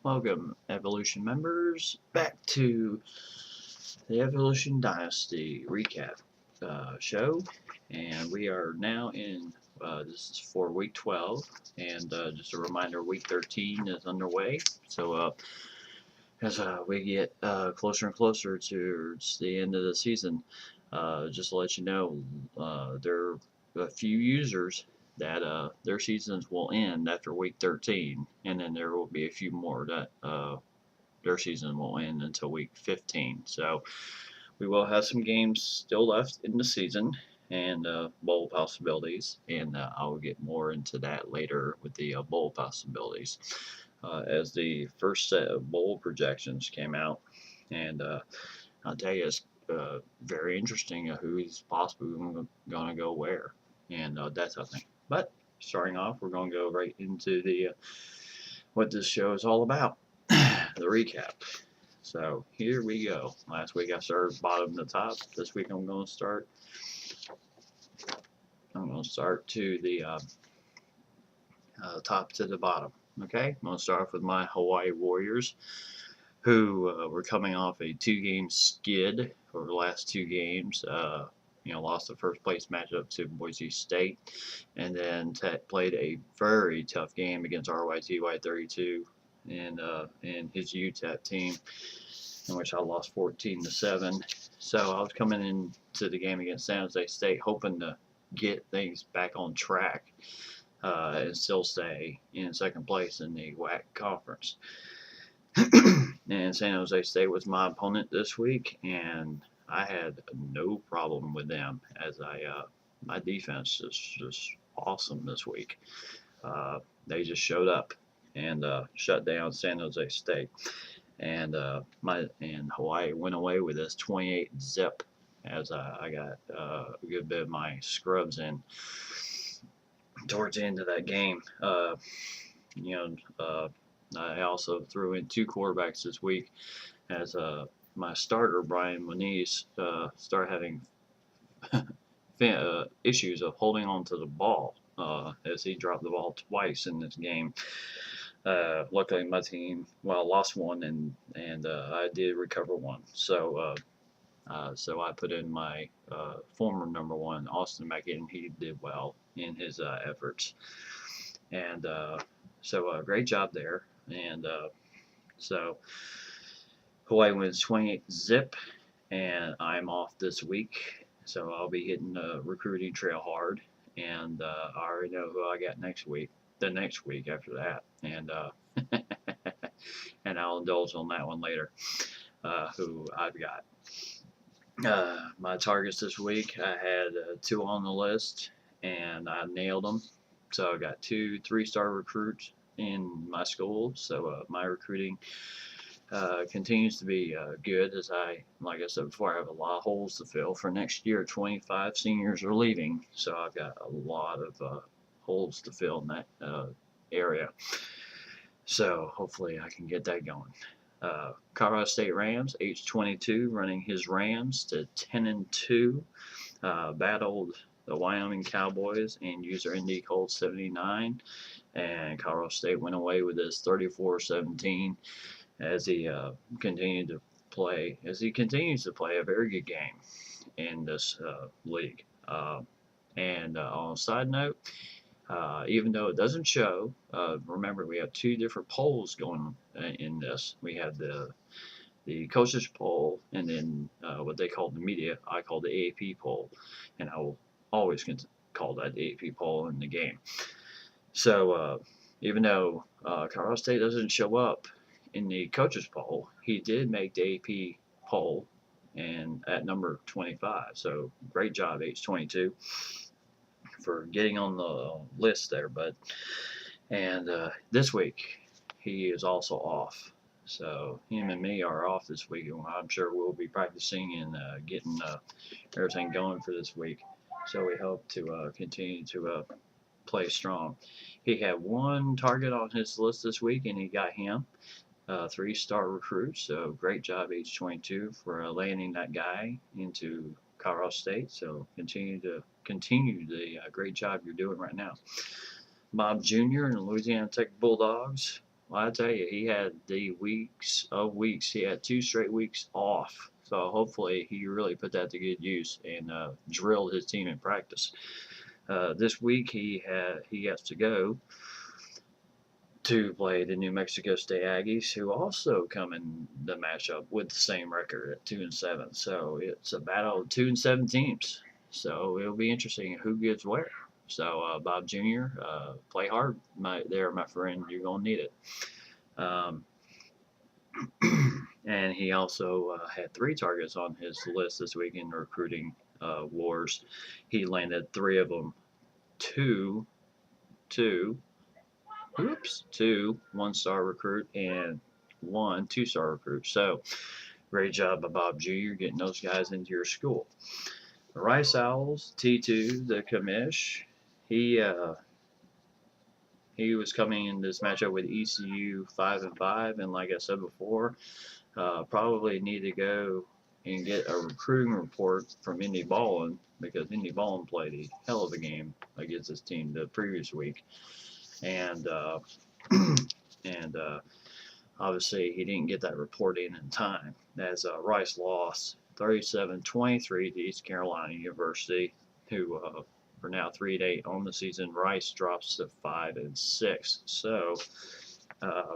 Welcome, Evolution members, back to the Evolution Dynasty recap show. And we are now in, this is for week 12. And just a reminder, week 13 is underway. So as we get closer and closer towards the end of the season, just to let you know, there are a few users that their seasons will end after week 13, and then there will be a few more that their season will end until week 15. So we will have some games still left in the season and bowl possibilities, and I will get more into that later with the bowl possibilities as the first set of bowl projections came out, and I'll tell you, it's very interesting who's possibly going to go where, and that type of thing. But starting off, we're going to go right into the what this show is all about, the recap. So here we go. Last week I started bottom to top. This week I'm going to start. I'm going to start to the top to the bottom. Okay, I'm going to start off with my Hawaii Warriors, who were coming off a 2-game skid over the last 2 games. Lost the first place matchup to Boise State, and then played a very tough game against RYTY 32 and his UTEP team, in which I lost 14-7. So I was coming into the game against San Jose State hoping to get things back on track and still stay in second place in the WAC conference. And San Jose State was my opponent this week, and I had no problem with them as my defense is just awesome this week. They just showed up and shut down San Jose State, and Hawaii went away with this 28-zip as I got a good bit of my scrubs in towards the end of that game. I also threw in 2 quarterbacks this week as my starter, Brian Moniz, started having issues of holding on to the ball as he dropped the ball twice in this game. Luckily, my team lost one, and I did recover one. So I put in my former number 1, Austin Mackey, and he did well in his efforts. And so great job there. And so Hawaii wins 28-zip, and I'm off this week. So I'll be hitting the recruiting trail hard, and I already know who I got next week. The next week after that, and and I'll indulge on that one later. Who I've got. My targets this week, I had 2 on the list, and I nailed them. So I got 2 3-star recruits in my school. So my recruiting continues to be good, as like I said before, I have a lot of holes to fill for next year. 25 seniors are leaving, so I've got a lot of holes to fill in that area. So hopefully I can get that going. Colorado State Rams, H22, running his Rams to 10-2. Battled the Wyoming Cowboys and user ND Colt 79, and Colorado State went away with this 34-17 as he continues to play a very good game in this league. And on a side note, even though it doesn't show, remember we have 2 different polls going in this. We have the coaches poll, and then what they call the media, I call the AAP poll, and I will always call that the AAP poll in the game. So even though Colorado State doesn't show up in the coaches poll, he did make the AP poll and at number 25. So great job, H22, for getting on the list there, bud. And this week he is also off. So him and me are off this week, and I'm sure we'll be practicing and getting everything going for this week. So we hope to continue to play strong. He had 1 target on his list this week, and he got him. 3-star recruit, so great job H22 for landing that guy into Colorado State. So continue the great job you're doing right now. Bob Jr. and the Louisiana Tech Bulldogs Well, I tell you, he had the weeks of weeks. He had 2 straight weeks off. So hopefully he really put that to good use and drilled his team in practice. This week he has to go to play the New Mexico State Aggies, who also come in the matchup with the same record at 2-7. So it's a battle of 2-7 teams. So it'll be interesting who gets where. So Bob Jr., play hard, my friend. You're gonna need it. Um, and he also had 3 targets on his list this week in the recruiting wars. He landed 3 of them. Two, two, two 1-star recruit and 1 2-star recruit. So great job by Bob Jr. getting those guys into your school. The Rice Owls, T2, the commish. He he was coming in this matchup with ECU 5-5, and like I said before, probably need to go and get a recruiting report from Indy Ballin, because Indy Ballin played a hell of a game against this team the previous week, and and obviously he didn't get that report in time, as Rice lost 37-23 to East Carolina University, who are now 3-8 on the season. Rice drops to 5-6, so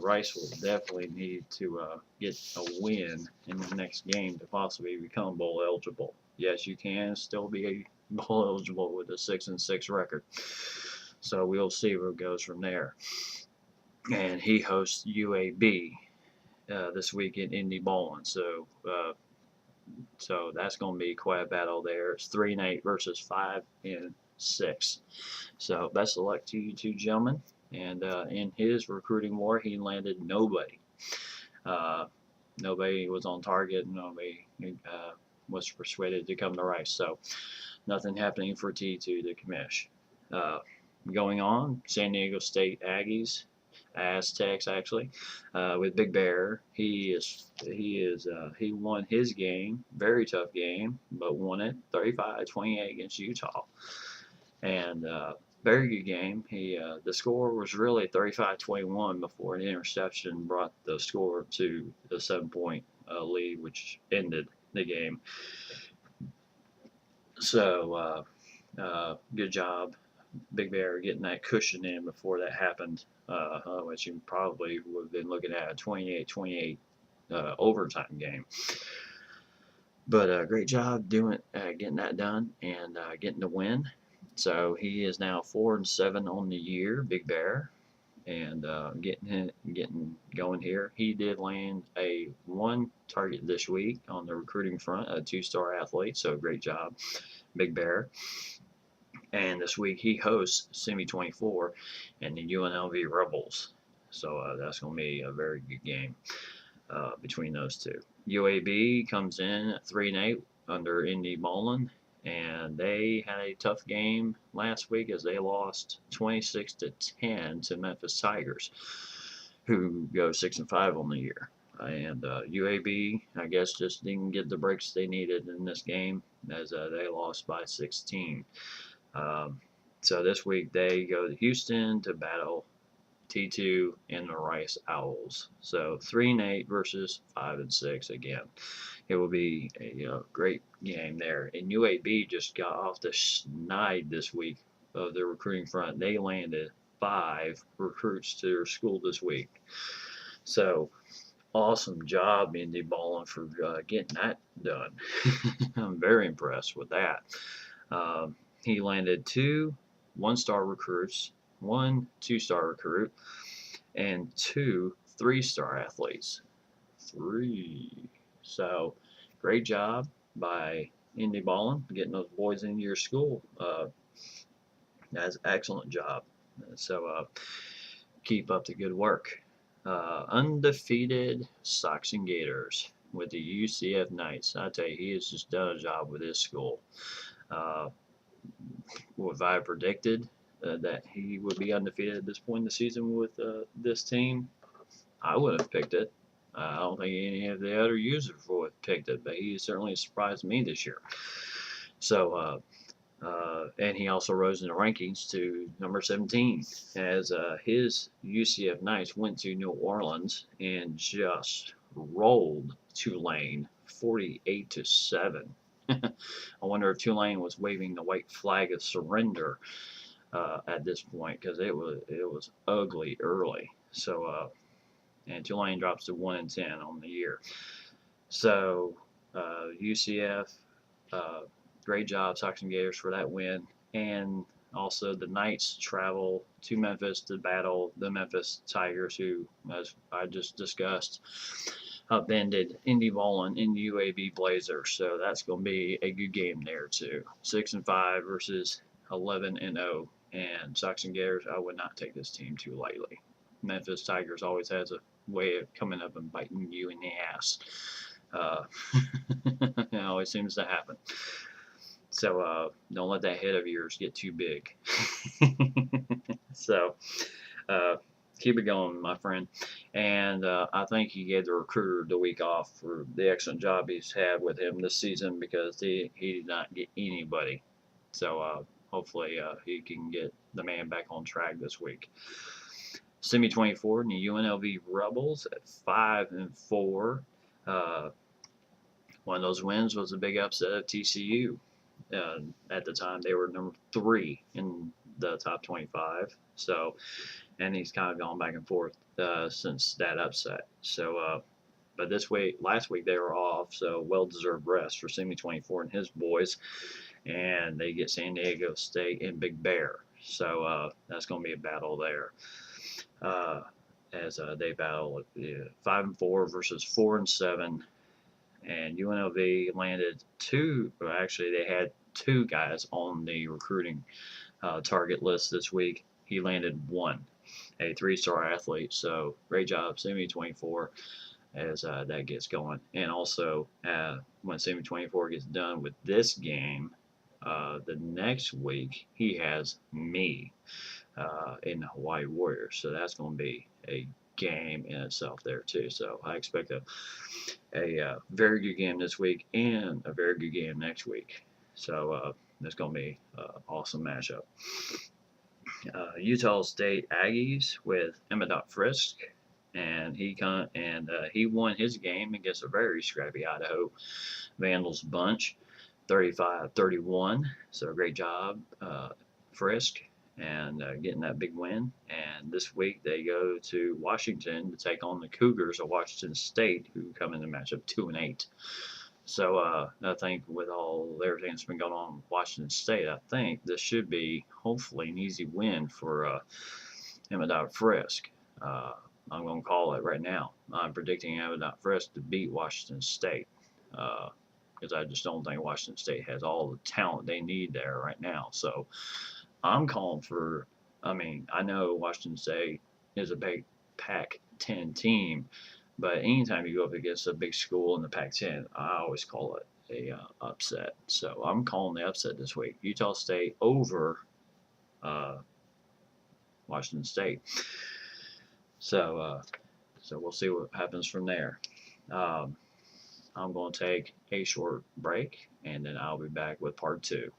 Rice will definitely need to get a win in the next game to possibly become bowl eligible. Yes, you can still be bowl eligible with a 6-6 record. So we'll see where it goes from there. And he hosts UAB this week in Indy Bowling. So that's going to be quite a battle there. It's 3-8 versus 5-6. So best of luck to you two gentlemen. And in his recruiting war, he landed nobody. Nobody was on target. Nobody was persuaded to come to Rice. So nothing happening for T2, the commish. Going on, San Diego State Aggies, Aztecs actually, with Big Bear. He won his game, very tough game, but won it 35-28 against Utah, and very good game. The score was really 35-21 before an interception brought the score to the 7-point lead, which ended the game. So good job, Big Bear, getting that cushion in before that happened. Otherwise, you probably would have been looking at a 28-28 overtime game. But great job getting that done and getting the win. So he is now 4-7 on the year, Big Bear, and getting going here. He did land a 1 target this week on the recruiting front, a 2-star athlete. So great job, Big Bear. And this week he hosts Semi 24 and the UNLV Rebels. So that's going to be a very good game between those two. UAB comes in at 3-8 under Indy Bowling, and they had a tough game last week as they lost 26-10 to Memphis Tigers, who go 6-5 on the year. And UAB, I guess, just didn't get the breaks they needed in this game as they lost by 16. So this week they go to Houston to battle T2 and the Rice Owls. So 3-8 versus 5-6 again. It will be a great game there. And UAB just got off the schneid this week of the recruiting front. They landed 5 recruits to their school this week. So awesome job, Indy Ballin, for getting that done. I'm very impressed with that. He landed 2 1-star recruits, 1 2-star recruit, and 2 3-star athletes. 3. So great job by Indy Ballin getting those boys into your school. That's an excellent job. So keep up the good work. Undefeated Sox and Gators with the UCF Knights. I tell you, he has just done a job with his school. If I predicted that he would be undefeated at this point in the season with this team, I would have picked it. I don't think any of the other users would have picked it, but he certainly surprised me this year. So And he also rose in the rankings to number 17 as his UCF Knights went to New Orleans and just rolled Tulane 48-7. I wonder if Tulane was waving the white flag of surrender at this point because it was ugly early. So and Tulane drops to 1-10 on the year. So UCF, uh, great job, Sox and Gators, for that win. And also the Knights travel to Memphis to battle the Memphis Tigers, who, as I just discussed, upended Indy Ballin in UAB Blazers. So that's going to be a good game there too. 6-5 versus 11-0. And Sox and Gators, I would not take this team too lightly. Memphis Tigers always has a way of coming up and biting you in the ass. Uh, it always seems to happen. So don't let that head of yours get too big. So keep it going, my friend. And I think he gave the recruiter the week off for the excellent job he's had with him this season because he did not get anybody. So hopefully he can get the man back on track this week. Semi 24 and the UNLV Rebels at 5-4. One of those wins was a big upset of TCU. At the time, they were number 3 in the top 25. So, and he's kind of gone back and forth since that upset. So, but last week they were off, so well-deserved rest for Semi 24 and his boys, and they get San Diego State and Big Bear. So that's going to be a battle there. As they battle 5-4 versus 4-7. And UNLV landed they had 2 guys on the recruiting target list this week. He landed 1, a 3-star athlete. So great job, Semi 24, as that gets going. And also, when Semi 24 gets done with this game, the next week he has me in the Hawaii Warriors. So that's going to be a game in itself there too. So I expect a very good game this week and a very good game next week. So that's going to be an awesome matchup. Utah State Aggies with Emmett Frisk, and he won his game against a very scrappy Idaho Vandals bunch, 35-31. So great job, Frisk, and getting that big win. And this week they go to Washington to take on the Cougars of Washington State, who come in the matchup 2-8. So I think with everything that's been going on with Washington State, I think this should be hopefully an easy win for Emmett Frisk. I'm going to call it right now. I'm predicting Emmett Frisk to beat Washington State. Because I just don't think Washington State has all the talent they need there right now. So I'm calling for, I know Washington State is a big Pac-10 team, but anytime you go up against a big school in the Pac-10, I always call it a upset. So I'm calling the upset this week. Utah State over Washington State. So we'll see what happens from there. I'm going to take a short break, and then I'll be back with part 2.